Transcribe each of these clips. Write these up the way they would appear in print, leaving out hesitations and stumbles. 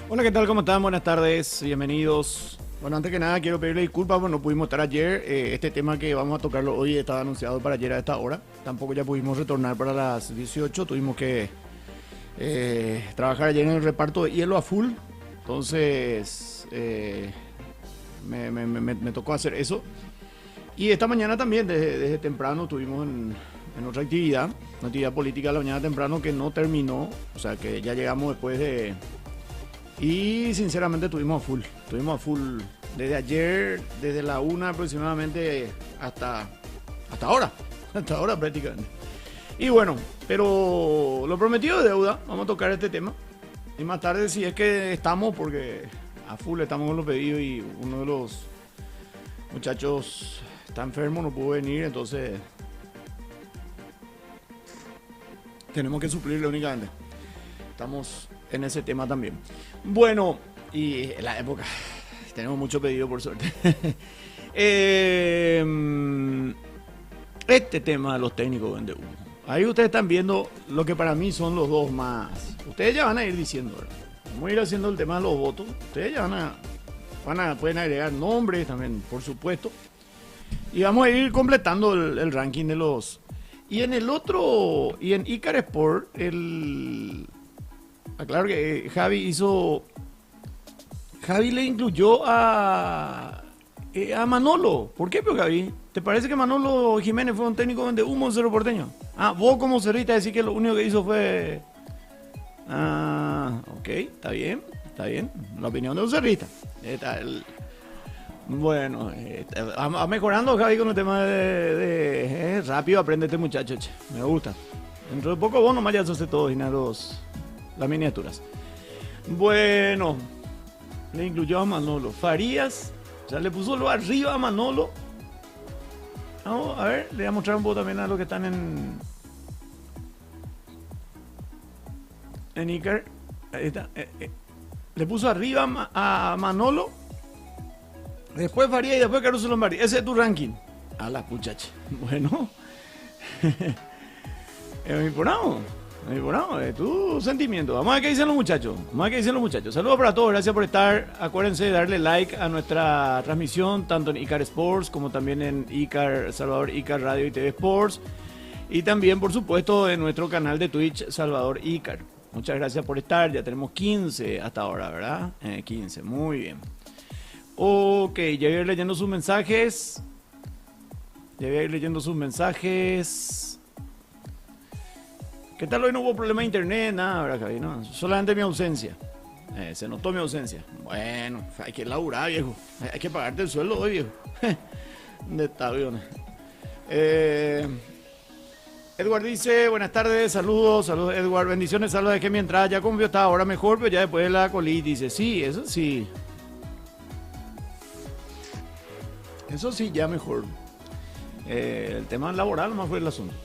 Hola, ¿qué tal? ¿Cómo están? Buenas tardes, bienvenidos. Bueno, antes que nada quiero pedirle disculpas, no pudimos estar ayer. Este tema que vamos a tocarlo hoy estaba anunciado para ayer a esta hora. Tampoco ya pudimos retornar para las 18. Tuvimos que trabajar ayer en el reparto de hielo a full. Entonces, me tocó hacer eso. Y esta mañana también, desde temprano, estuvimos en otra actividad, una actividad política de la mañana temprano que no terminó. O sea, que ya llegamos después de... Y sinceramente estuvimos a full desde ayer, desde la 1 aproximadamente hasta ahora, hasta ahora prácticamente. Y bueno, pero lo prometido de deuda, vamos a tocar este tema. Y más tarde si es que estamos, porque a full estamos con los pedidos y uno de los muchachos está enfermo, no pudo venir, entonces tenemos que suplirle únicamente. Estamos en ese tema también. Bueno, y en la época tenemos mucho pedido por suerte. Este tema de los técnicos vende humo. Ahí ustedes están viendo lo que para mí son los dos más. Ustedes ya van a ir diciendo, ¿verdad? Vamos a ir haciendo el tema de los votos. Ustedes ya pueden agregar nombres también, por supuesto. Y vamos a ir completando el ranking de los. Y en el otro, y en Icar Sport, claro que Javi le incluyó a Manolo. ¿Por qué, pero Javi? ¿Te parece que Manolo Jiménez fue un técnico de humo en Cerro Porteño? Ah, vos como cerrista decís que lo único que hizo fue... Ah, ok, está bien. La opinión de un cerrista. Bueno, va mejorando Javi con el tema de rápido aprende este muchacho, che. Me gusta. Dentro de poco vos nomás ya sos todo y las miniaturas. Bueno, le incluyó a Manolo. Farías, o sea, le puso lo arriba a Manolo. Vamos a ver, le voy a mostrar un poco también a los que están en Icar. Ahí está. Le puso arriba a Manolo. Después Farías y después Caruso Lombardi. Ese es tu ranking. A la muchacha. Bueno. Es tu sentimiento. Vamos a ver qué dicen los muchachos. Saludos para todos, gracias por estar. Acuérdense de darle like a nuestra transmisión, tanto en Icar Sports como también en Icar Salvador, Icar Radio y TV Sports. Y también, por supuesto, en nuestro canal de Twitch, Salvador Icar. Muchas gracias por estar. Ya tenemos 15 hasta ahora, ¿verdad? 15, muy bien. Ok, ya voy a ir leyendo sus mensajes. ¿Qué tal? Hoy no hubo problema de internet, nada, ¿verdad, Javi? No, solamente mi ausencia. Se notó mi ausencia. Bueno, hay que laburar, viejo. Hay que pagarte el sueldo hoy, viejo. De estadio. Edward dice, buenas tardes, saludos Edward, bendiciones, saludos de que mientras ya convió está ahora mejor, pero ya después de la colitis. Dice, sí, eso sí. Eso sí, ya mejor. El tema laboral más fue el asunto.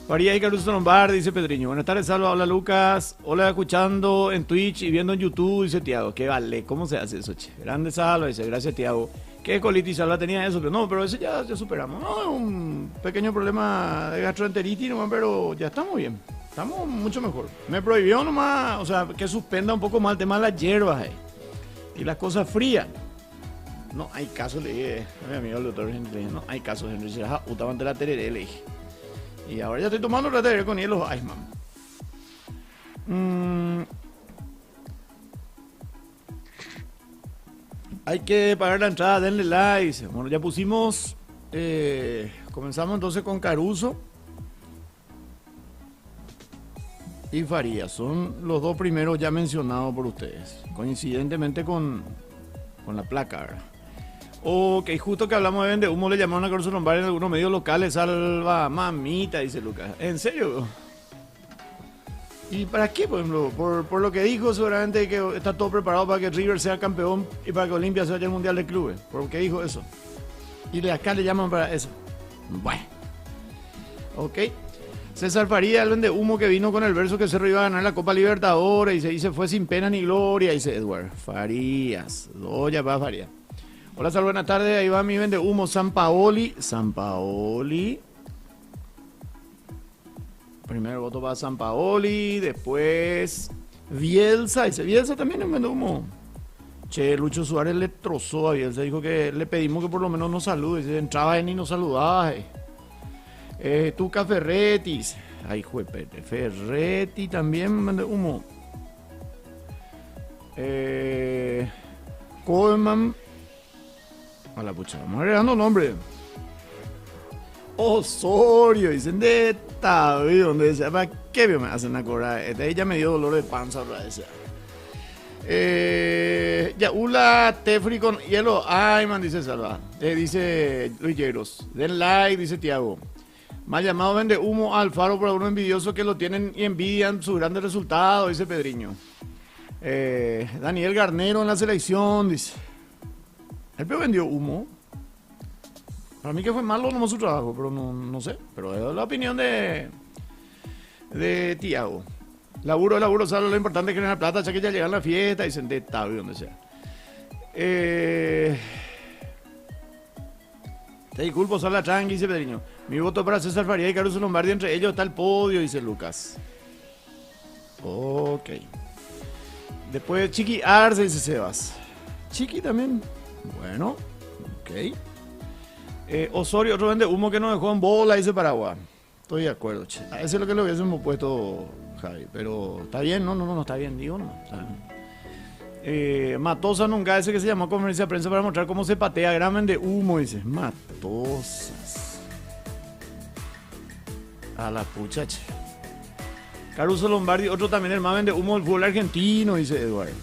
Farías y Caruso Lombardi, dice Pedriño. Buenas tardes, Salva. Hola, Lucas. Hola, escuchando en Twitch y viendo en YouTube, dice Tiago. Qué vale, ¿cómo se hace eso, che? Grande Salva, dice, gracias, Tiago. ¿Qué colitis Salva tenía eso? Pero no, pero eso ya superamos. No, un pequeño problema de gastroenteritis nomás, pero ya estamos bien. Estamos mucho mejor. Me prohibió nomás, o sea, que suspenda un poco más el tema de las hierbas, y las cosas frías. No hay caso, le dije a mi amigo el doctor Henry, le dije, no hay caso, Henry, se las utaban de la tereré, le dije. Y ahora ya estoy tomando la tereré con hielo Iceman. Hay que pagar la entrada, denle like. Bueno, ya pusimos, comenzamos entonces con Caruso y Farías. Son los dos primeros ya mencionados por ustedes, coincidentemente con la placa, ¿verdad? Ok, justo que hablamos de vende humo, le llamaron a Caruso Lombardi en algunos medios locales. Salva, mamita, dice Lucas. ¿En serio? ¿Y para qué, por ejemplo? Por lo que dijo, seguramente que está todo preparado para que River sea campeón y para que Olimpia se vaya al Mundial de Clubes. ¿Por qué dijo eso? Y de acá le llaman para eso. Bueno. Ok. César Farías, el vende humo que vino con el verso que Cerro iba a ganar la Copa Libertadores y se fue sin pena ni gloria, dice Edward. Farías. Doya para Farías. Hola, Sal, buenas tardes. Ahí va mi vende humo, Sampaoli. Primer voto para Sampaoli. Después Bielsa, dice, Bielsa también es vende humo. Che, Lucho Suárez le trozó a Bielsa, dijo que le pedimos que por lo menos nos salude, dice, entraba él y nos saludaba. Tuca Ferretti, ay, juepete, Ferretti también vende humo. Coleman, a la pucha, vamos agregando nombre. Osorio, dicen de Tabi, donde decía, ¿para qué me hacen acordar? Ella me dio dolor de panza otra vez. Yaula Tefri con hielo. Ay, man, dice Salva. Dice Luis Lleros. Den like, dice Tiago. Mal llamado vende humo al Faro por algunos envidiosos que lo tienen y envidian su grande resultado, dice Pedriño. Daniel Garnero en la selección, dice. El peor vendió humo. Para mí que fue malo nomás su trabajo, pero no sé. Pero es la opinión de Tiago. Laburo, sale lo importante es generar plata, ya que ya llegan a la fiesta y se enteta, donde sea. Te disculpo, sale la tranqui, dice Pedriño. Mi voto para César Faría y Caruso Lombardi, entre ellos está el podio, dice Lucas. Ok. Después Chiqui Arce, dice Sebas. Chiqui también. Bueno, ok. Osorio, otro vende humo que nos dejó en bola, dice Paraguay. Estoy de acuerdo, che. A ese es lo que le hubiésemos puesto, Javi. Pero está bien, no, está bien, digo, no. Matosa nunca, ese que se llamó a conferencia de prensa para mostrar cómo se patea. Gran vende humo, dice. Matosas. A la pucha, che. Caruso Lombardi, otro también, el más vende humo del fútbol argentino, dice Eduardo.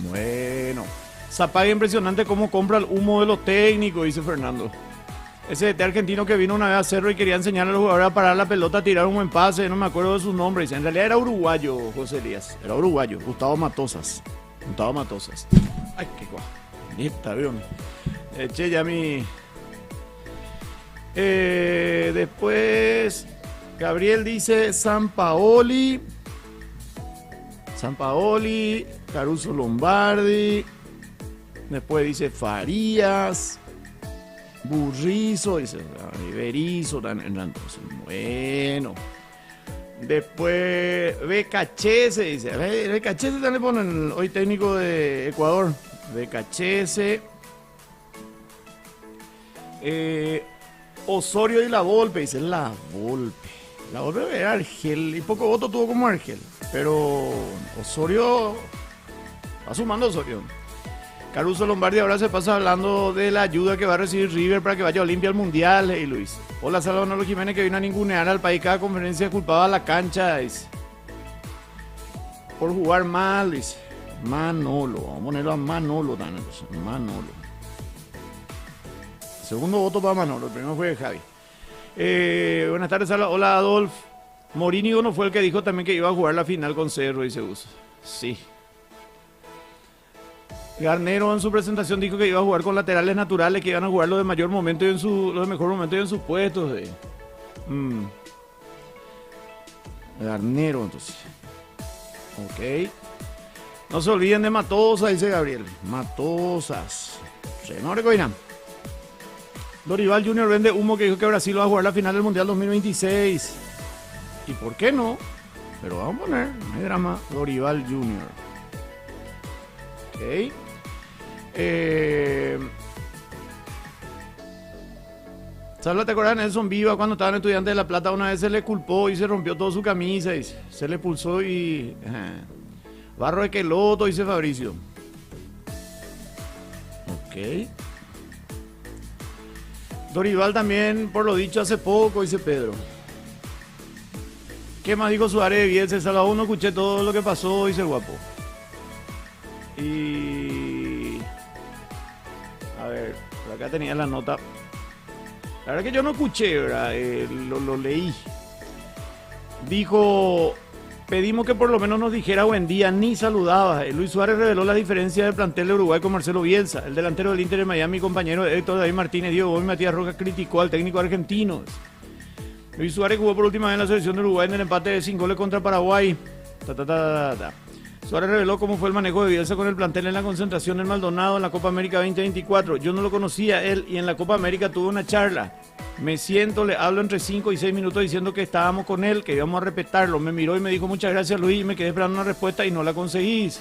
Bueno. Zapag impresionante cómo compra el humo de los técnicos, dice Fernando. Ese DT argentino que vino una vez a Cerro y quería enseñarle a los jugadores a parar la pelota, a tirar un buen pase, no me acuerdo de su nombre. Dice, en realidad era uruguayo, José Elías. Era uruguayo, Gustavo Matosas. Ay, qué guay. Neta, ¿vieron? Eché ya mi... después, Gabriel dice Sampaoli, Caruso Lombardi. Después dice Farías, Burrizo, dice Iberizo, entonces, bueno. Después Becachese, dice, Becachese también le ponen hoy técnico de Ecuador. Becachese. Osorio y La Volpe, dice La Volpe. La Volpe era Argel, y poco voto tuvo como Argel. Pero Osorio, va sumando Osorio. Caruso Lombardi ahora se pasa hablando de la ayuda que va a recibir River para que vaya a Olimpia al Mundial. Hey, Luis. Hola, Salvador Jiménez, que vino a ningunear al país. Cada conferencia culpaba a la cancha, dice. Por jugar mal, dice. Manolo. Vamos a ponerlo a Manolo también. Manolo. Segundo voto para Manolo. El primero fue Javi. Buenas tardes, Salvador. Hola, Adolf. Morínigo no fue el que dijo también que iba a jugar la final con Cerro, dice Gus. Sí. Garnero en su presentación dijo que iba a jugar con laterales naturales, que iban a jugar los de mayor momento y los de mejor momento y en sus puestos. Garnero, entonces. Ok. No se olviden de Matosas, dice Gabriel. Matosas. No recuerdan. Dorival Junior vende humo, que dijo que Brasil va a jugar la final del Mundial 2026. ¿Y por qué no? Pero vamos a poner, no hay drama. Dorival Junior. Ok. ¿Sabes? ¿Te acuerdas de Nelson Viva cuando estaban estudiantes de La Plata? Una vez se le culpó y se rompió toda su camisa y se le pulsó y... Barro de Queloto, dice Fabricio. Ok. Dorival también, por lo dicho hace poco, dice Pedro. ¿Qué más dijo Suárez de Bielsa? Salvador, no escuché todo lo que pasó, dice el guapo. Y... A ver, por acá tenía la nota. La verdad que yo no escuché, ¿verdad? Lo leí. Dijo, pedimos que por lo menos nos dijera buen día, ni saludaba. Luis Suárez reveló la diferencia del plantel de Uruguay con Marcelo Bielsa. El delantero del Inter de Miami, compañero de Héctor David Martínez, Diego Gómez y Matías Rojas, criticó al técnico argentino. Luis Suárez jugó por última vez en la selección de Uruguay en el empate de 5 goles contra Paraguay. Suárez reveló cómo fue el manejo de Bielsa con el plantel en la concentración en Maldonado en la Copa América 2024. Yo no lo conocía él y en la Copa América tuve una charla. Me siento, le hablo entre 5 y 6 minutos diciendo que estábamos con él, que íbamos a respetarlo. Me miró y me dijo muchas gracias Luis y me quedé esperando una respuesta y no la conseguís.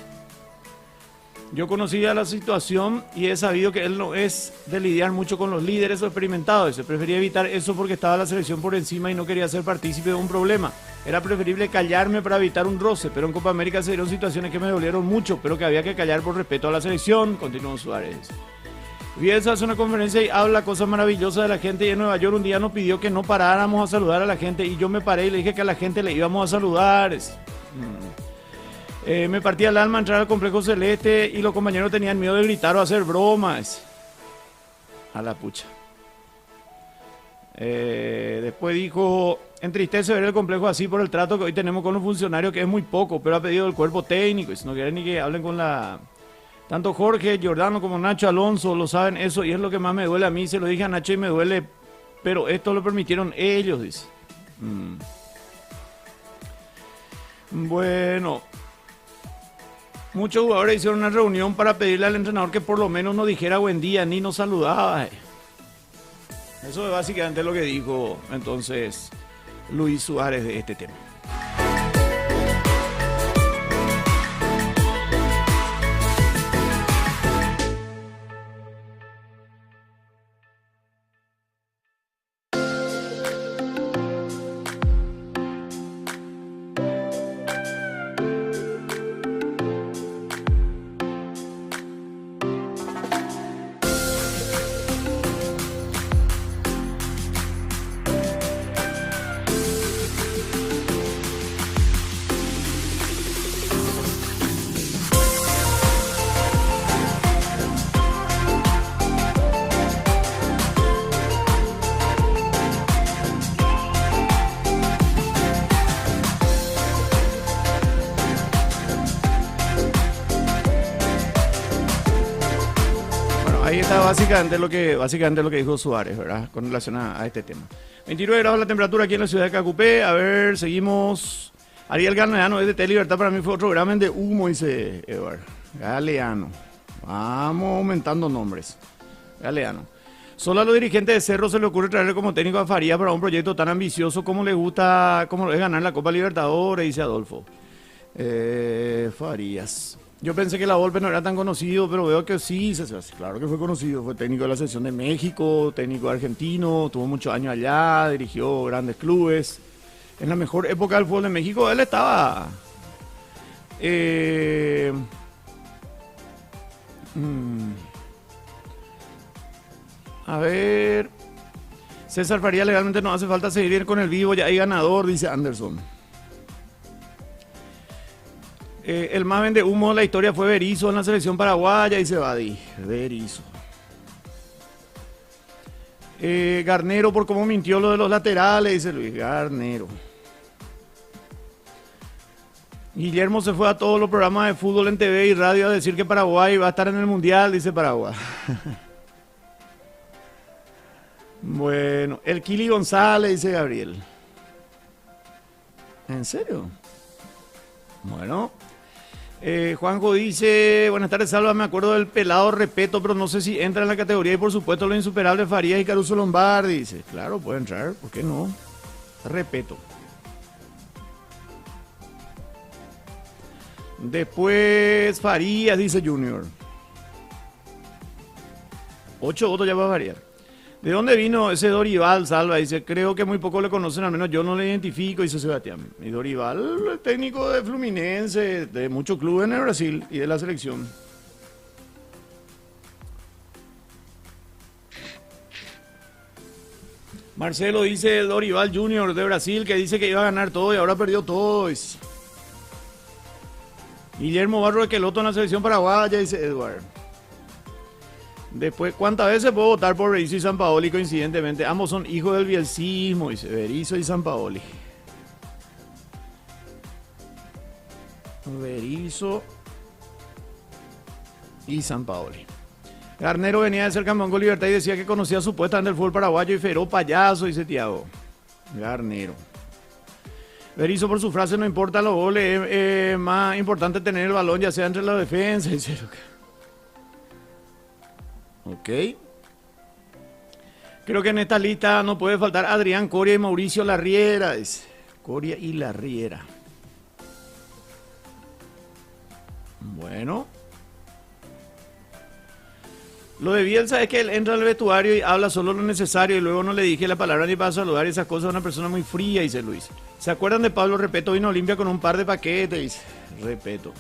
Yo conocía la situación y he sabido que él no es de lidiar mucho con los líderes o experimentados. Se prefería evitar eso porque estaba la selección por encima y no quería ser partícipe de un problema. Era preferible callarme para evitar un roce, pero en Copa América se dieron situaciones que me dolieron mucho, pero que había que callar por respeto a la selección, continuó Suárez. Bielsa hace una conferencia y habla cosas maravillosas de la gente y en Nueva York un día nos pidió que no paráramos a saludar a la gente y yo me paré y le dije que a la gente le íbamos a saludar. Me partía el alma entrar al complejo celeste y los compañeros tenían miedo de gritar o hacer bromas. A la pucha. Después dijo, entristece ver el complejo así por el trato que hoy tenemos con los funcionarios, que es muy poco, pero ha pedido el cuerpo técnico y si no quieren ni que hablen con la... Tanto Jorge, Giordano como Nacho Alonso lo saben eso y es lo que más me duele a mí. Se lo dije a Nacho y me duele, pero esto lo permitieron ellos, dice. Bueno, muchos jugadores hicieron una reunión para pedirle al entrenador que por lo menos nos dijera buen día, ni nos saludaba. Eso es básicamente lo que dijo entonces Luis Suárez de este tema. Ahí está básicamente lo que dijo Suárez, ¿verdad? Con relación a este tema. 29 grados la temperatura aquí en la ciudad de Cacupé. A ver, seguimos. Ariel Galeano es de T Libertad. Para mí fue otro gramo de humo, dice Eduardo. Galeano. Vamos aumentando nombres. Galeano. Solo a los dirigentes de Cerro se le ocurre traerle como técnico a Farías para un proyecto tan ambicioso como le gusta, como es ganar la Copa Libertadores, dice Adolfo. Farías. Yo pensé que la Volpe no era tan conocido, pero veo que sí, claro que fue conocido. Fue técnico de la selección de México, técnico argentino, tuvo muchos años allá, dirigió grandes clubes. En la mejor época del fútbol de México, él estaba... A ver... César Farías legalmente no hace falta seguir con el vivo, ya hay ganador, dice Anderson. El más vende humo de la historia fue Berizzo en la selección paraguaya, dice Badi. Berizzo. Garnero por cómo mintió lo de los laterales, dice Luis. Garnero. Guillermo se fue a todos los programas de fútbol en TV y radio a decir que Paraguay va a estar en el Mundial, dice Paraguay. Bueno, el Kili González, dice Gabriel. ¿En serio? Bueno. Juanjo dice, buenas tardes Salva, me acuerdo del pelado Repeto, pero no sé si entra en la categoría y por supuesto los insuperables Farías y Caruso Lombardi, dice, claro, puede entrar, ¿por qué no? Repeto. Después Farías, dice Junior. 8 votos ya va a variar. ¿De dónde vino ese Dorival, Salva? Dice, creo que muy poco le conocen, al menos yo no le identifico, dice Sebastián. Y Dorival, el técnico de Fluminense, de muchos clubes en el Brasil y de la selección. Marcelo dice Dorival Junior de Brasil, que dice que iba a ganar todo y ahora perdió todo. Dice. Guillermo Barro de Queloto en la selección paraguaya, dice Edward. Después, ¿cuántas veces puedo votar por Berizzo y Sampaoli coincidentemente? Ambos son hijos del bielcismo, dice Berizzo y Sampaoli. Berizzo y Sampaoli. Garnero venía de ser campeón con Libertad y decía que conocía supuestamente el fútbol paraguayo y feró payaso, dice Tiago. Garnero. Berizzo por su frase, no importa los goles, es más importante tener el balón, ya sea entre la defensa, dice. Ok. Creo que en esta lista no puede faltar Adrián Coria y Mauricio Larriera. Dice. Coria y Larriera. Bueno. Lo de Bielsa es que él entra al vestuario y habla solo lo necesario y luego no le dije la palabra ni para saludar y esas cosas. Es una persona muy fría, dice Luis. ¿Se acuerdan de Pablo Repeto? Vino a Olimpia con un par de paquetes, dice. Repeto.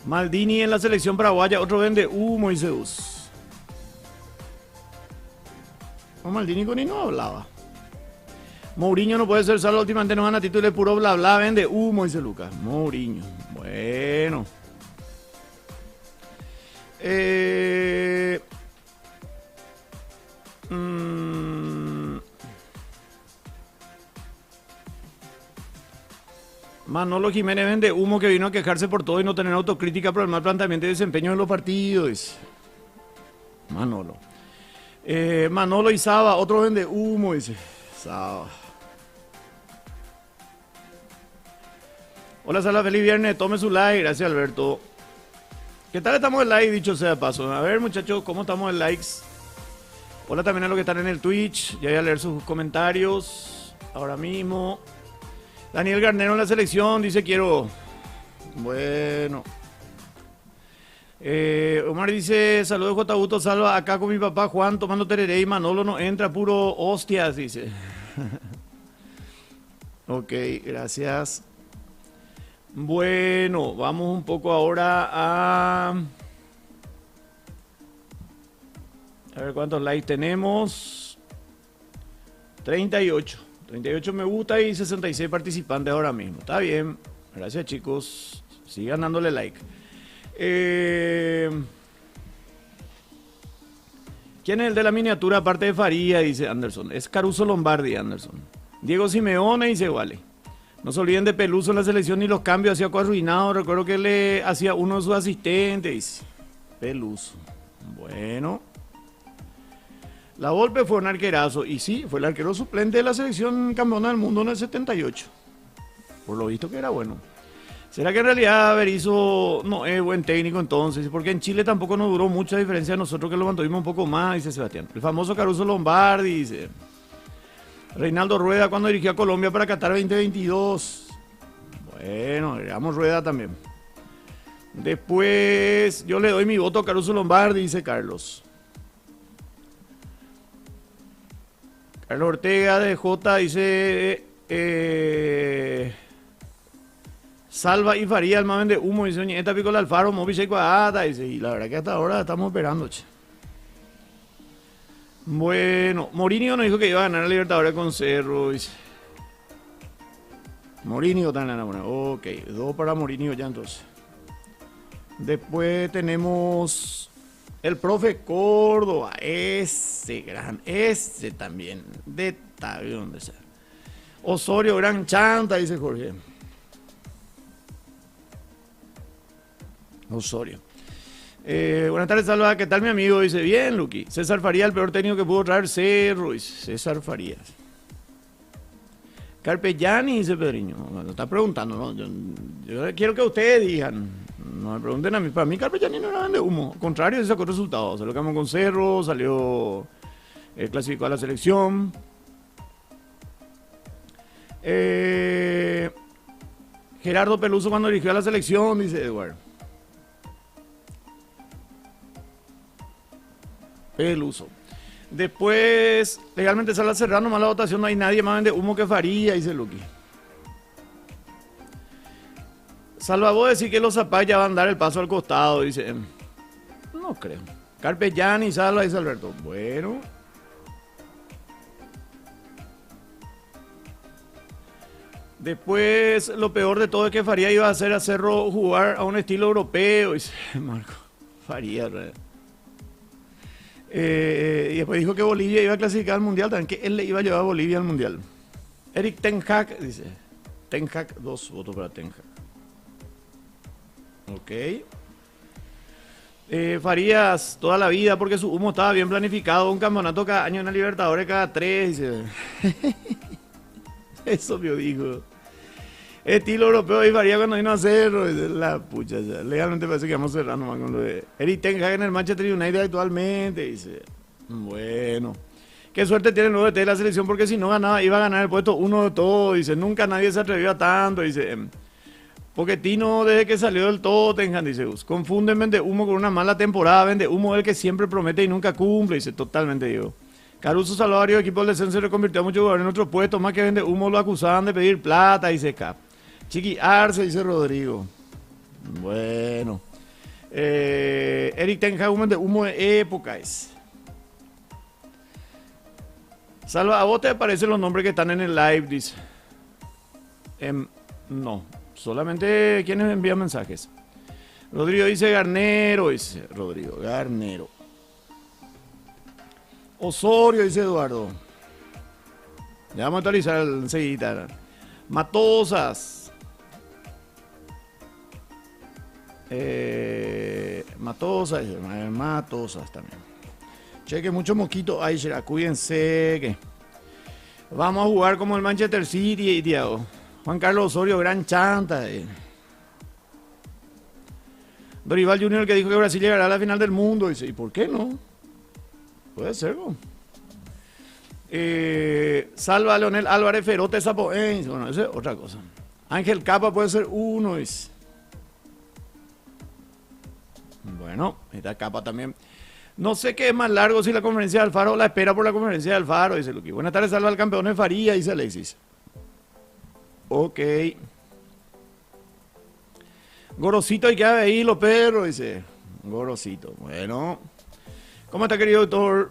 Maldini en la selección paraguaya, otro vende humo, dice Us. No, Maldini con él no hablaba. Mourinho no puede ser salvo, últimamente no gana título de puro bla bla, vende humo, dice Lucas. Mourinho. Bueno. Manolo Jiménez vende humo, que vino a quejarse por todo y no tener autocrítica por el mal planteamiento y desempeño de los partidos, dice. Manolo. Manolo y Saba, otro vende humo, dice. Saba. Hola, Sala, feliz viernes, tome su like, gracias Alberto. ¿Qué tal estamos en like, dicho sea de paso? A ver, muchachos, ¿cómo estamos en likes? Hola también a los que están en el Twitch, ya voy a leer sus comentarios ahora mismo. Daniel Garnero en la selección, dice quiero. Bueno. Omar dice, saludos J. Auto, salva acá con mi papá Juan tomando tereré y Manolo no entra, puro hostias, dice. Ok, gracias. Bueno, vamos un poco ahora a ver cuántos likes tenemos. 38 me gusta y 66 participantes ahora mismo. Está bien, gracias chicos. Sigan dándole like. ¿Quién es el de la miniatura aparte de Faría? Dice Anderson. Es Caruso Lombardi, Anderson. Diego Simeone, dice vale. No se olviden de Peluso en la selección ni los cambios, hacía algo arruinado. Recuerdo que le hacía uno de sus asistentes. Dice. Peluso. Bueno. La Volpe fue un arquerazo. Y sí, fue el arquero suplente de la selección campeona del mundo en el 78. Por lo visto que era bueno. ¿Será que en realidad Berizzo no es buen técnico entonces? Porque en Chile tampoco nos duró mucha diferencia de nosotros que lo mantuvimos un poco más, dice Sebastián. El famoso Caruso Lombardi, dice. Reinaldo Rueda cuando dirigió a Colombia para Qatar 2022. Bueno, agregamos Rueda también. Después, yo le doy mi voto a Caruso Lombardi, dice Carlos. Carlos Ortega de J dice... Salva y Faría, el más vende humo, dice Oñeta Picola Alfaro, Movi Cuadata, dice, y la verdad que hasta ahora estamos esperando, che. Bueno, Mourinho nos dijo que iba a ganar a Libertadores con Cerro, dice. Mourinho está en la buena. Ok, 2 para Mourinho ya entonces. Después tenemos el profe Córdoba, ese también, de donde sea. Osorio, gran chanta, dice Jorge. Osorio. Buenas tardes, Salva. ¿Qué tal, mi amigo? Dice, bien, Luqui. César Faría, el peor técnico que pudo traer Cerro. Dice, César Farías. Carpellani, dice Pedriño. Bueno, está preguntando, ¿no? Yo quiero que ustedes digan. No me pregunten a mí. Para mí, Carpellani no era de humo. Al contrario, se sacó resultados. Salió campeón con Cerro, salió. Clasificó a la selección. Gerardo Peluso cuando dirigió a la selección, dice Eduardo. Peluso. Después, legalmente sale a cerrar nomás la votación, no hay nadie más vende humo que Faría, dice Luqui. Salva, vos decís que los Zapay ya van a dar el paso al costado, dice. No creo. Carpellani, Salva, dice Alberto. Bueno. Después, lo peor de todo es que Faría iba a hacer a Cerro jugar a un estilo europeo, dice Marco. Faría, y después dijo que Bolivia iba a clasificar al Mundial, también que él le iba a llevar a Bolivia al Mundial. Eric Ten Hag dice. Ten Hag, 2 votos para Ten Hag. Ok. Farías toda la vida porque su humo estaba bien planificado. Un campeonato cada año, una Libertadores cada 3. Dice. Eso me dijo. Estilo europeo y Faría cuando vino a Cerro. La pucha, ya. Legalmente parece que vamos a cerrar nomás con lo de Eric Ten Hag en el Manchester United actualmente. Dice. Bueno. Qué suerte tiene el 9T de la selección porque si no ganaba iba a ganar el puesto uno de todo. Dice, nunca nadie se atrevió a tanto. Dice, Pochettino desde que salió del Tottenham, dice, confunden vende humo con una mala temporada. Vende humo el que siempre promete y nunca cumple. Dice, totalmente Diego. Caruso salvó a varios equipos del descenso y se reconvirtió a muchos jugadores en otro puesto. Más que vende humo lo acusaban de pedir plata, dice Cap. Chiqui Arce, dice Rodrigo. Bueno. Eric Ten Hag vende humo de época es. Salva, ¿a vos te aparecen los nombres que están en el live? Dice. No, solamente quienes envían mensajes. Rodrigo dice Garnero, dice Rodrigo, Garnero. Osorio, dice Eduardo. Ya vamos a actualizar enseguida. Matosas. Matosas también. Cheque, mucho mosquito. Ay, será, cuídense. Que vamos a jugar como el Manchester City, Tiago. Juan Carlos Osorio, gran chanta. Dorival Junior, que dijo que Brasil llegará a la final del mundo. Dice, ¿y por qué no? Puede ser, ¿no? Salva a Leonel Álvarez Ferote Sapo. Bueno, eso es otra cosa. Ángel Capa puede ser uno. Dice. Bueno, esta Capa también. No sé qué es más largo, si la conferencia de Alfaro o la espera por la conferencia de Alfaro, dice Luqui. Buenas tardes, salva al campeón de Faría, dice Alexis. Ok. Gorosito, hay que ahí los perros, dice. Gorosito. Bueno. ¿Cómo está, querido doctor?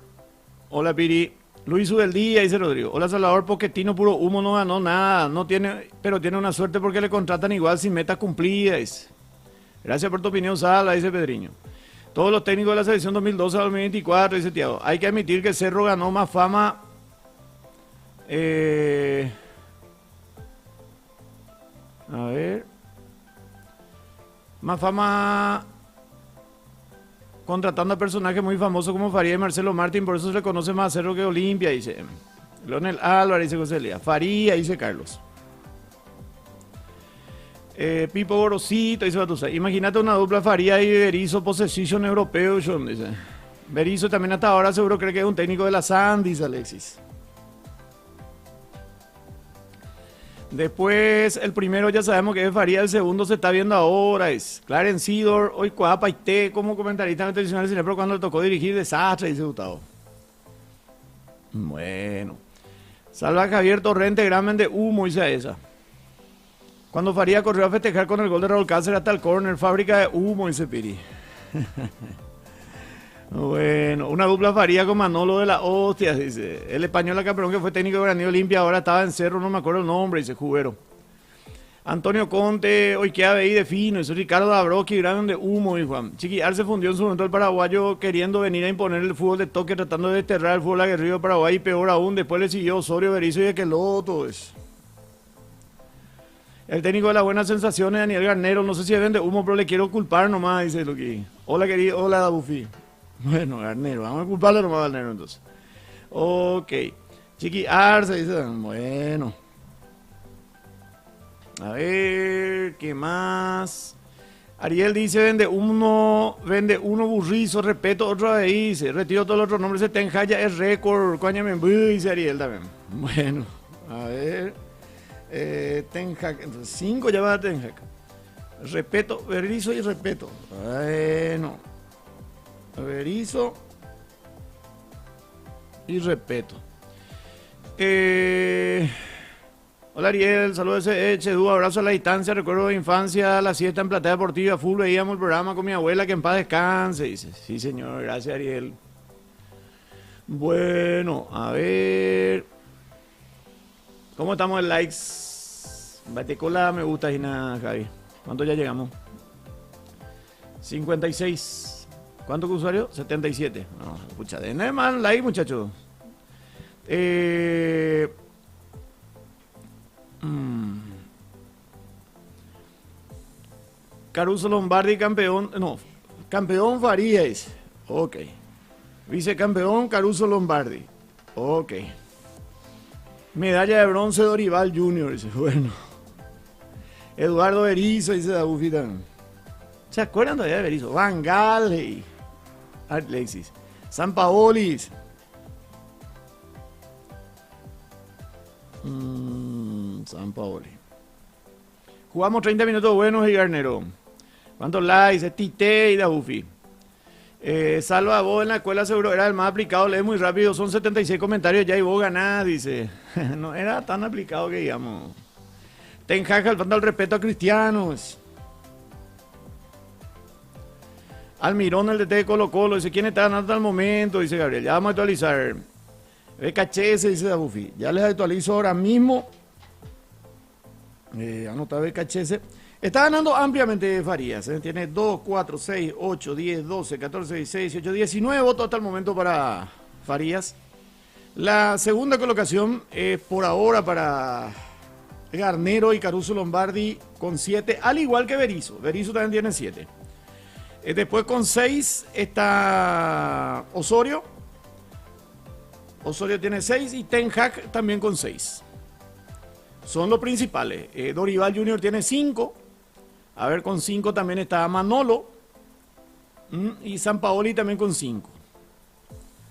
Hola, Piri. Luis Ubeldía, dice Rodrigo. Hola, Salvador. Pochettino puro humo, no ganó nada. No tiene, pero tiene una suerte porque le contratan igual sin metas cumplidas, dice. Gracias por tu opinión, Sala, dice Pedriño. Todos los técnicos de la selección 2012 a 2024, dice Tiago. Hay que admitir que Cerro ganó más fama. A ver. Más fama contratando a personajes muy famosos como Faría y Marcelo Martín. Por eso se le conoce más a Cerro que Olimpia, dice Leonel Álvarez, dice José Lía. Faría, dice Carlos. Pipo Gorosito, dice Batusa. Imagínate una dupla Faría y Berizzo, possession europeo, John, dice. Berizzo también hasta ahora seguro cree que es un técnico de la SAN, dice Alexis. Después, el primero ya sabemos que es Faría, el segundo se está viendo ahora, es Clarence Seedorf, hoy Coapa y T como comentarista en el televisional cine, pero cuando le tocó dirigir, desastre, dice Gustavo. Bueno. Salva Javier Torrente, gran de humo, dice esa. Cuando Faría corrió a festejar con el gol de Raúl Cáceres hasta el córner, fábrica de humo, dice Piri. Bueno, una dupla Faría con Manolo de la hostia, dice. El español campeón que fue técnico de Granillo Olimpia, ahora estaba en Cerro, no me acuerdo el nombre, dice Jubero. Antonio Conte, hoy queda ahí de fino, dice Ricardo Dabrowski, gran de humo, dijo Juan. Chiqui Arce fundió en su momento el paraguayo queriendo venir a imponer el fútbol de toque, tratando de desterrar el fútbol aguerrido de Paraguay, y peor aún, después le siguió Osorio, Berizzo y Equeloto, eso. El técnico de las buenas sensaciones, Daniel Garnero, no sé si es vende humo, pero le quiero culpar nomás, dice Luqui. Hola, querido, hola, Dabufi. Bueno, Garnero, vamos a culparle nomás a Garnero entonces. Ok. Chiqui Arce, dice, bueno. A ver, ¿qué más? Ariel dice, vende uno burrizo, respeto, otro ahí, dice, retiro todos los otros nombres, se Ten Hag ya es récord, coñame, dice Ariel también. Bueno, a ver. Ten Hag, entonces 5 ya va a Ten Hag. Respeto, Berizzo y respeto. Bueno. Berizzo y respeto. Hola Ariel, saludos Chedú, abrazo a la distancia, recuerdo de infancia, la siesta en Platea Deportiva, full veíamos el programa con mi abuela, que en paz descanse, dice. Sí señor, gracias Ariel. Bueno, a ver. ¿Cómo estamos en likes? Bate cola, me gusta y nada, Javi. ¿Cuánto ya llegamos? 56. ¿Cuánto que usuario? 77. No, escucha, denle más like, muchachos. Caruso Lombardi, campeón. No, campeón Farías. Ok. Vicecampeón Caruso Lombardi. Ok. Medalla de bronce Dorival Junior. Dice, bueno. Eduardo Berizzo, dice Dabufita. ¿Se acuerdan todavía de Berizzo? Van Gaal, Alexis. Sampaoli. San Paoli. Jugamos 30 minutos buenos y Garnero. ¿Cuántos likes? Es Tite y Daufi. Salva, vos en la escuela seguro era el más aplicado, lee muy rápido, son 76 comentarios ya y vos ganás, dice. No era tan aplicado que digamos. Ten Hag faltando el respeto a cristianos. Almirón, el DT de Colo Colo, dice, ¿quién está ganando al momento? Dice Gabriel, ya vamos a actualizar. BKHS, dice Dabufi, ya les actualizo ahora mismo. Anota BKHS. Está ganando ampliamente Farías, tiene 2, 4, 6, 8, 10, 12, 14, 16, 18, 19 votos hasta el momento para Farías. La segunda colocación es por ahora para Garnero y Caruso Lombardi con 7, al igual que Berizzo. Berizzo también tiene 7. Después con 6 está Osorio. Osorio tiene 6 y Ten Hag también con 6. Son los principales. Dorival Jr. tiene 5. A ver, con 5 también está Manolo. Y San Paoli también con 5.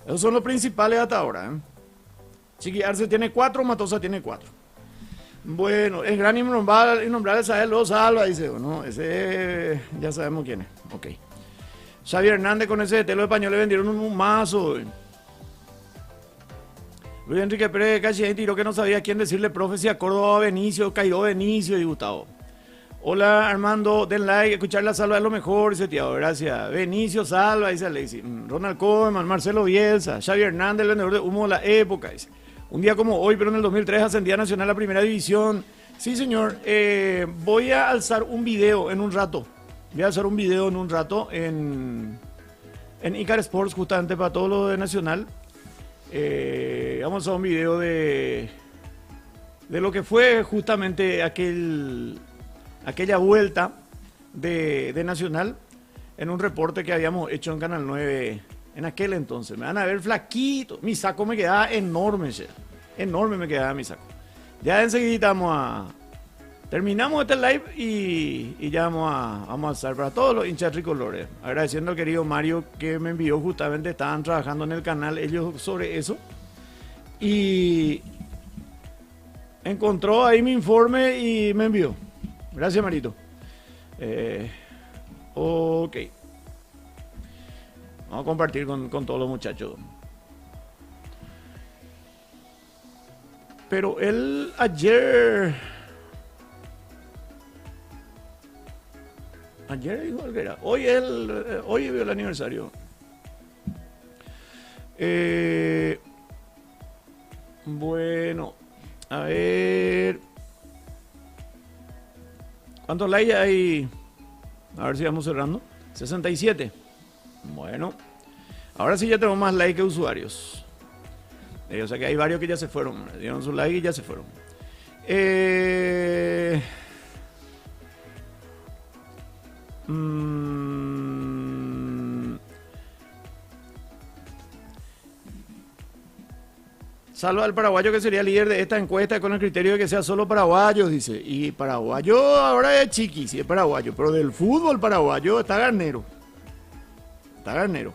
Esos son los principales hasta ahora. Chiqui Arce tiene 4, Matosa tiene 4. Bueno, el gran innombrable Sael Los Salva, dice, ¿no? Ese ya sabemos quién es. Ok. Xavi Hernández con ese de telo español le vendieron un mazo. Luis Enrique Pérez casi tiró que no sabía quién decirle profe si a Córdoba Benicio, Cairo Benicio y Gustavo. Hola Armando, den like, escuchar la salva es lo mejor, dice Tiago, gracias. Benicio Salva, dice Alexis. Ronald Koeman, Marcelo Bielsa, Xavi Hernández, el vendedor de humo de la época, dice. Un día como hoy, pero en el 2003 ascendía a Nacional a Primera División. Sí, señor, voy a alzar un video en un rato. Voy a hacer un video en un rato en Icar Sports, justamente para todo lo de Nacional. Vamos a hacer un video de lo que fue justamente aquella vuelta de Nacional en un reporte que habíamos hecho en Canal 9 en aquel entonces. Me van a ver flaquito. Mi saco me quedaba enorme, enorme me quedaba mi saco. Ya enseguida terminamos este live y ya vamos a estar para todos los hinchas tricolores. Agradeciendo al querido Mario que me envió, justamente estaban trabajando en el canal ellos sobre eso. Y encontró ahí mi informe y me envió. Gracias, Marito. Ok. Vamos a compartir con todos los muchachos. Pero él ayer dijo algo era. Hoy vio el aniversario. Bueno, a ver. ¿Cuántos likes hay? A ver si vamos cerrando. 67. Bueno, ahora sí ya tenemos más likes que usuarios. O sea que hay varios que ya se fueron. Dieron su like y ya se fueron. Salva al paraguayo que sería líder de esta encuesta con el criterio de que sea solo paraguayos, dice. Y paraguayo ahora es Chiqui, sí es paraguayo. Pero del fútbol paraguayo está Garnero. Está Garnero.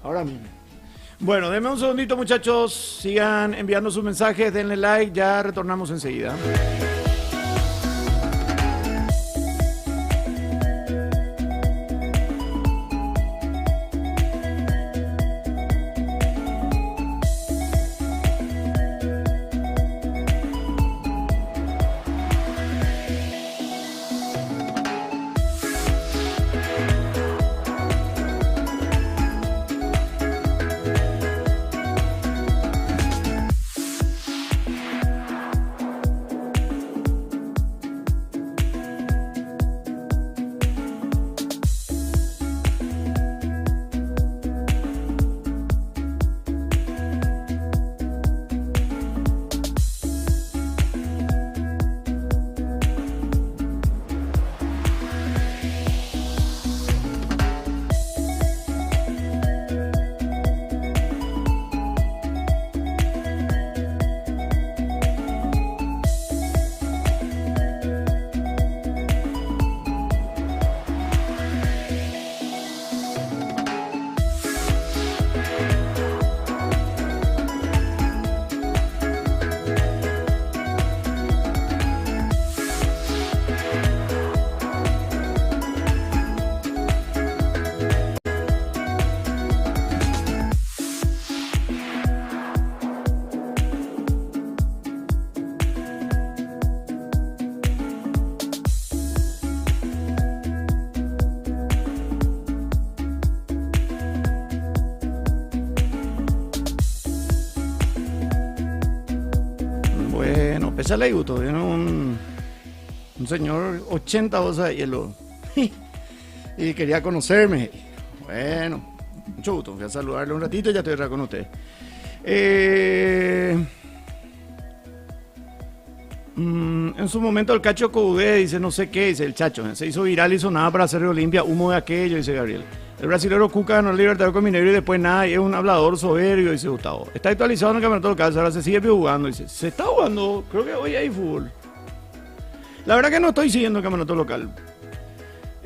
Ahora mismo. Bueno, denme un segundito, muchachos. Sigan enviando sus mensajes, denle like. Ya retornamos enseguida. ya le gustó. Viene un señor 80 bolsas de hielo y quería conocerme. Bueno, mucho gusto. Voy a saludarle un ratito y ya estoy acá con usted. En su momento el Cacho Coudet dice no sé qué, dice el Chacho, se hizo viral y sonaba para hacer Olimpia, humo de aquello, dice Gabriel. El brasilero Cuca ganó el Libertadores con Mineiro y después nada, y es un hablador soberbio, dice Gustavo. Está actualizado en el campeonato local, ahora se sigue jugando, dice. Se está jugando, creo que hoy hay fútbol. La verdad que no estoy siguiendo el campeonato local.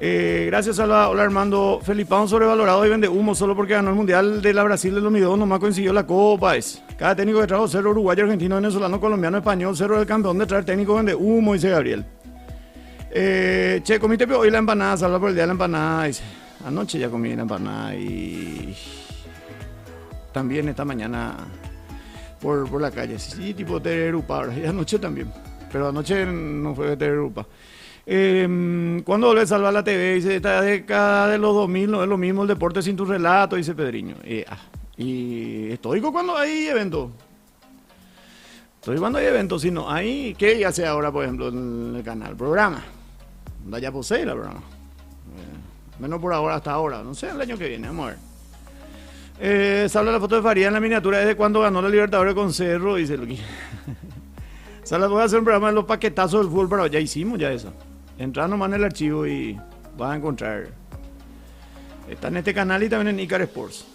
Gracias a hola Armando. Felipao sobrevalorado y vende humo solo porque ganó el Mundial de la Brasil del 2002, nomás consiguió la Copa. Cada técnico que trajo cero, uruguayo, argentino, venezolano, colombiano, español, cero del campeón de traer técnico vende humo, dice Gabriel. Che, comiste hoy la empanada, salva por el día de la empanada, dice. Anoche ya comí la empanada y también esta mañana por la calle, sí, tipo Terupa, y anoche también, pero anoche no fue Terupa. ¿Cuándo volvés a salvar la TV? Dice, esta década de los 2000 no es lo mismo el deporte sin tu relato, dice Pedriño. Y estoico cuando hay eventos. Estoy cuando hay eventos, si no hay, ¿qué hace ahora, por ejemplo, en el canal? Programa. Vaya posee la programa. Menos por ahora, hasta ahora. No sé, el año que viene, vamos a ver. Sale la foto de Faría en la miniatura desde cuando ganó la Libertadores con Cerro, dice Luqui. Sale, voy a hacer un programa de los paquetazos del fútbol, pero ya hicimos ya eso. Entra nomás en el archivo y vas a encontrar. Está en este canal y también en Icar Sports.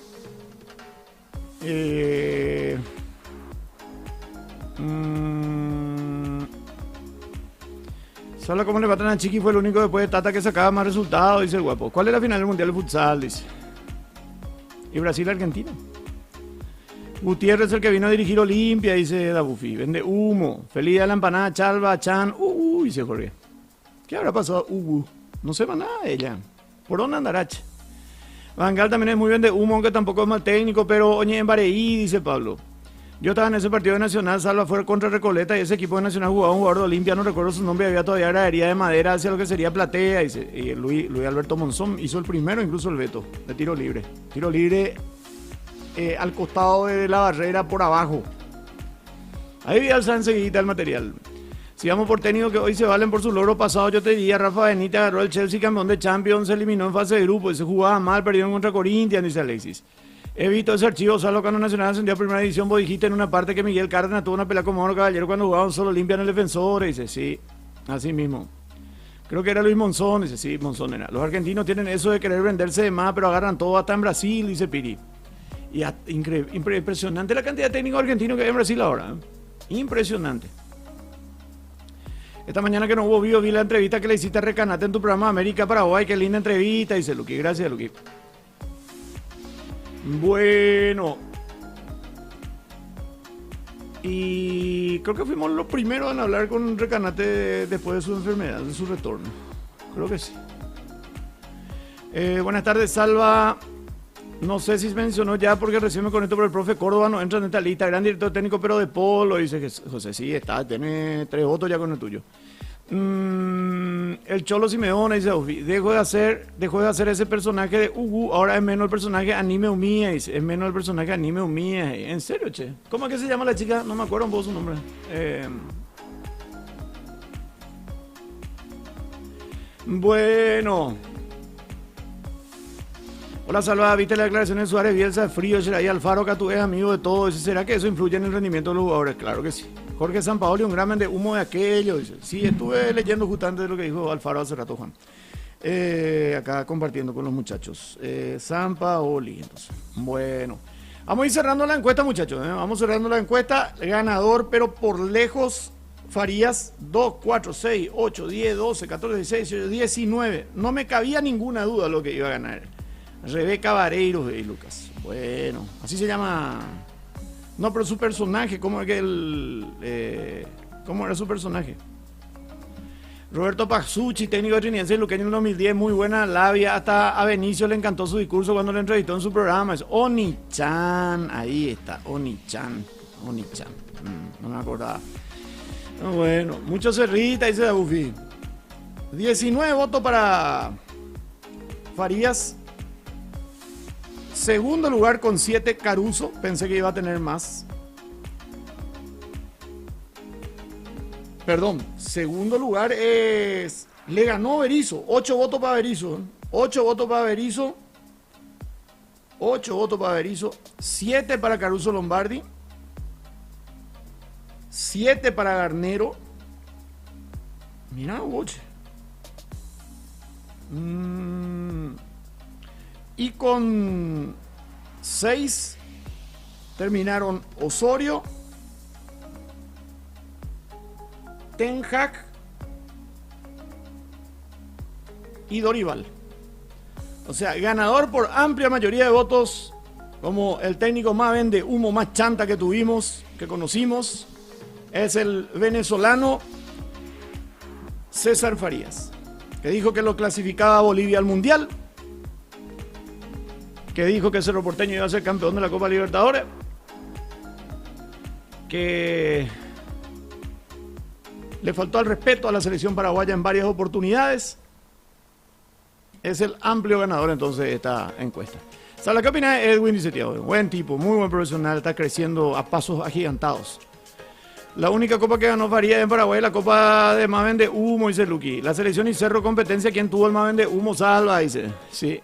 Solo como le matan a Chiqui fue el único después de Tata que sacaba más resultados, dice el guapo. ¿Cuál es la final del Mundial de Futsal? Dice. Y Brasil-Argentina. Gutiérrez el que vino a dirigir Olimpia, dice Dabufi. Vende humo. Feliz día de la empanada, Chalva, Chan. Dice Jorge. ¿Qué habrá pasado? No sé más nada de ella. ¿Por dónde andará? Vangal también es muy bien de humo, aunque tampoco es mal técnico, pero oye, en Bareí, dice Pablo. Yo estaba en ese partido de Nacional, Salva fue contra Recoleta y ese equipo de Nacional jugaba un jugador de Olimpia, no recuerdo su nombre, había todavía gradería de madera hacia lo que sería platea, y Luis Alberto Monzón hizo el primero, incluso el veto, de tiro libre. Tiro libre al costado de la barrera por abajo. Ahí vi alza enseguida el material. Si vamos por técnicos que hoy se valen por su logro pasado, yo te diría, Rafa Benítez agarró el Chelsea campeón de Champions, se eliminó en fase de grupo, y se jugaba mal, perdieron contra Corinthians, dice Alexis. He visto ese archivo, solo cuando Nacional ascendió a primera división, vos dijiste en una parte que Miguel Cárdenas tuvo una pelea con Mauro Caballero cuando jugaban solo Olimpia en el Defensor, y dice, sí, así mismo. Creo que era Luis Monzón, dice, sí, Monzón era. Los argentinos tienen eso de querer venderse de más, pero agarran todo hasta en Brasil, dice Piri. Y impresionante la cantidad de técnicos argentinos que hay en Brasil ahora, Impresionante. Esta mañana que no hubo vivo, vi la entrevista que le hiciste a Recanate en tu programa América Paraguay, qué linda entrevista, dice Luqui, gracias Luqui. Bueno, y creo que fuimos los primeros en hablar con Recanate después de su enfermedad, de su retorno. Creo que sí. Buenas tardes, Salva. No sé si mencionó ya porque recién me conecto por el profe Córdoba, no entra en esta lista, gran director técnico pero de polo, dice que José, sí, está, tiene 3 votos ya con el tuyo. El Cholo Simeone dice, dejó de hacer ese personaje de ahora es menos el personaje anime Umía, dice, es menos el personaje anime Umía, en serio, che, ¿cómo es que se llama la chica? No me acuerdo un poco su nombre. Bueno. Hola, Salva, ¿viste la declaración de Suárez, Bielsa, Frío, Geray, Alfaro, Catú es amigo de todos? ¿Será que eso influye en el rendimiento de los jugadores? Claro que sí. Jorge Sampaoli, un gran de humo de aquello, dice. Sí, estuve leyendo justamente de lo que dijo Alfaro hace rato, Juan. Acá compartiendo con los muchachos. Sampaoli, entonces. Bueno, vamos a ir cerrando la encuesta, muchachos. Vamos cerrando la encuesta. Ganador, pero por lejos, Farías, 2, 4, 6, 8, 10, 12, 14, 16, 18, 19. No me cabía ninguna duda lo que iba a ganar. Rebeca Vareiros y Lucas. Bueno, así se llama. No, pero su personaje, ¿cómo es que cómo era su personaje? Roberto Pazzucci, técnico de Trinidad Luqueño en el 2010, muy buena labia. Hasta a Benicio le encantó su discurso cuando le entrevistó en su programa. Es Oni-chan, ahí está, Oni-chan. No me acordaba. Bueno, mucho cerrita, dice Dabufi. 19 votos para Farías. Segundo lugar con 7, Caruso. Pensé que iba a tener más. Perdón, segundo lugar es... Le ganó Berizzo, 8 votos para Berizzo. 8 votos para Berizzo. 8 votos para Berizzo. 7 para Caruso Lombardi. 7 para Garnero. Mira, boche. Y con 6 terminaron Osorio, Ten Hag y Dorival. O sea, ganador por amplia mayoría de votos, como el técnico más vende humo, más chanta que tuvimos, que conocimos, es el venezolano César Farías, que dijo que lo clasificaba a Bolivia al Mundial, que dijo que Cerro Porteño iba a ser campeón de la Copa Libertadores, que le faltó al respeto a la selección paraguaya en varias oportunidades. Es el amplio ganador entonces de esta encuesta. ¿Sabes qué opina Edwin? Dice, tío, buen tipo, muy buen profesional, está creciendo a pasos agigantados. La única copa que ganó Farías en Paraguay es la copa de más vende humo, dice Luqui. La selección y Cerro competencia, ¿quién tuvo el más vende humo? Salva, dice. Sí.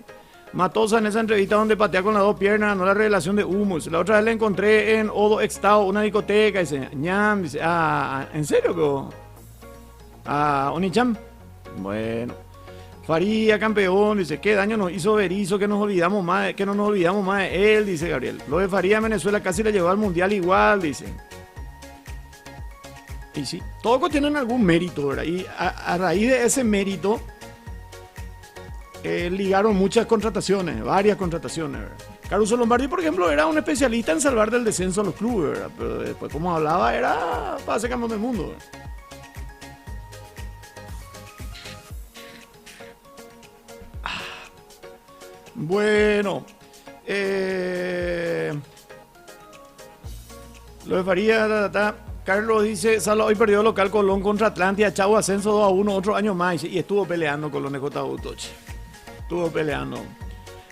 Matosa en esa entrevista donde patea con las dos piernas, no la revelación de humo. La otra vez la encontré en Odo Extao, una discoteca, dice, ñam, dice, ¿en serio? Onicham. Bueno. Faría campeón, dice, qué daño nos hizo Berizzo, que no nos olvidamos más de él, dice Gabriel. Lo de Faría en Venezuela casi le llevó al Mundial igual, dice. Y sí, todos tienen algún mérito, ¿verdad? Y a raíz de ese mérito ligaron muchas contrataciones, varias contrataciones, ¿verdad? Caruso Lombardi, por ejemplo, era un especialista en salvar del descenso a los clubes, ¿verdad? Pero después, como hablaba, era para ser campeón del mundo, ¿verdad? Bueno, lo de Faría, Carlos dice, Sala hoy perdió local Colón contra Atlántida, Chavo ascenso 2-1, otro año más, y estuvo peleando Colón de J. Toche. Estuvo peleando.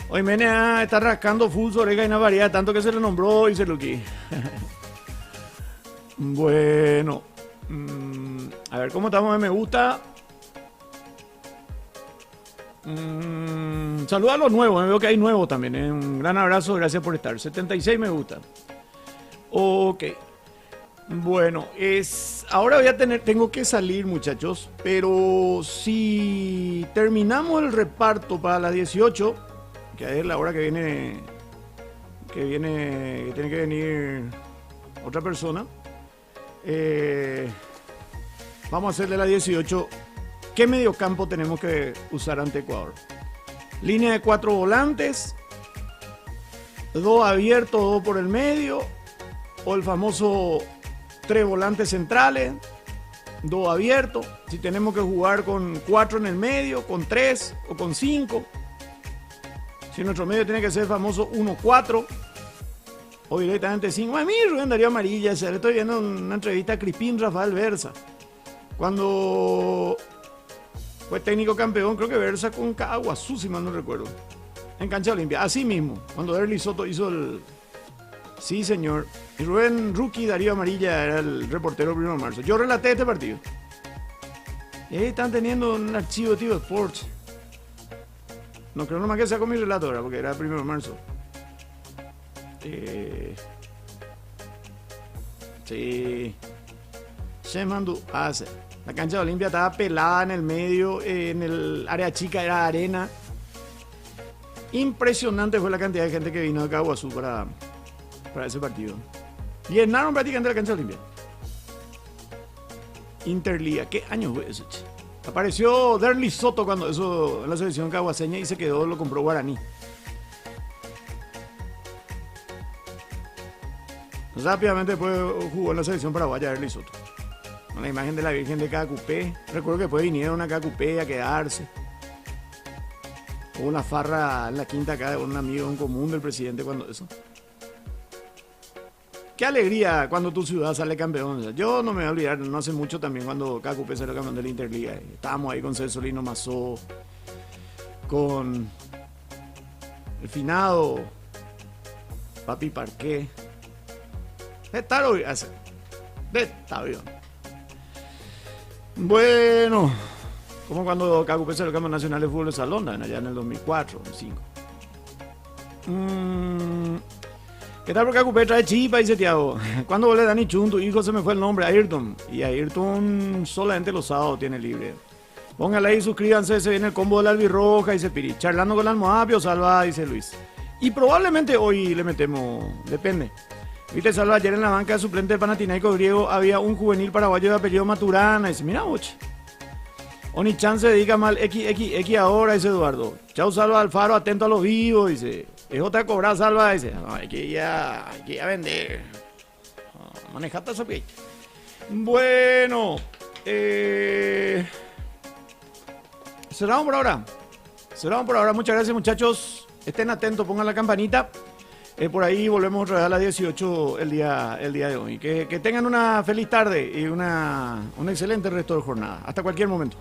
Hoy Mene está rascando full sobre Gaina Variedad, tanto que se le nombró y se lo quitó. Bueno, a ver cómo estamos en me gusta. Saluda a los nuevos, me veo que hay nuevos también. Un gran abrazo, gracias por estar. 76 me gusta. Ok. Bueno, ahora tengo que salir, muchachos, pero si terminamos el reparto para las 18, que es la hora que tiene que venir otra persona, vamos a hacerle la 18. ¿Qué mediocampo tenemos que usar ante Ecuador? Línea de 4 volantes, 2 abiertos, 2 por el medio, o el famoso 3 volantes centrales, 2 abiertos. Si tenemos que jugar con 4 en el medio, con 3 o con 5. Si nuestro medio tiene que ser el famoso 1-4 o directamente 5. A mí Rubén Darío amarilla. Le estoy viendo una entrevista a Crispín Rafael Versa. Cuando fue técnico campeón, creo que Versa con Caguazú, si mal no recuerdo. En cancha Olimpia. Así mismo, cuando Derly Soto hizo el... Sí, señor. Y Rubén Rookie Darío Amarilla era el reportero 1 de marzo. Yo relaté este partido. Y ahí están teniendo un archivo de Tivo Sports. No creo nomás que sea con mi relato ahora, porque era el 1 de marzo. Sí. Shemandu hace. La cancha de Olimpia estaba pelada en el medio, en el área chica era arena. Impresionante fue la cantidad de gente que vino de Caguazú para ese partido. Llenaron prácticamente la cancha de Olimpia. Interliga, ¿qué año fue eso, che? Apareció Derly Soto cuando eso en la selección caguaseña y se quedó, lo compró Guaraní. Rápidamente después jugó en la selección paraguaya Derly Soto. Con la imagen de la Virgen de Cacupé. Recuerdo que después vinieron a Cacupé a quedarse. Hubo una farra en la quinta acá de un amigo en común del presidente cuando eso. Qué alegría cuando tu ciudad sale campeón. Yo no me voy a olvidar, no hace mucho también cuando Cacupé salió campeón de la Interliga. Estábamos ahí con Celsolino Mazó, con el finado Papi Parqué. De estar bien. Bueno, como cuando Cacupé se el Campeonato Nacional de Fútbol de Salón, allá en el 2004, 2005. ¿Qué tal por Cacupé? Trae chipa, dice Tiago. ¿Cuándo vuelve Dani Chun? Tu hijo se me fue el nombre, Ayrton. Y Ayrton solamente los sábados tiene libre. Póngale ahí, suscríbanse, se viene el combo de la albirroja, dice Piri. Charlando con la almohada, Pio Salva, dice Luis. Y probablemente hoy le metemos, depende. Viste, Salva, ayer en la banca de suplente del Panathinaikos griego había un juvenil paraguayo de apellido Maturana. Dice, mira, boche. Onichan se dedica mal X ahora, dice Eduardo. Chau, Salva Alfaro, atento a los vivos, dice. Es otra cobrar, Salva, dice. No, hay que ir a vender. No, manejate eso, pie. Bueno, cerramos por ahora. Cerramos por ahora. Muchas gracias, muchachos. Estén atentos, pongan la campanita. Por ahí volvemos otra vez a las 18 el día de hoy. Que tengan una feliz tarde y un excelente resto de jornada. Hasta cualquier momento.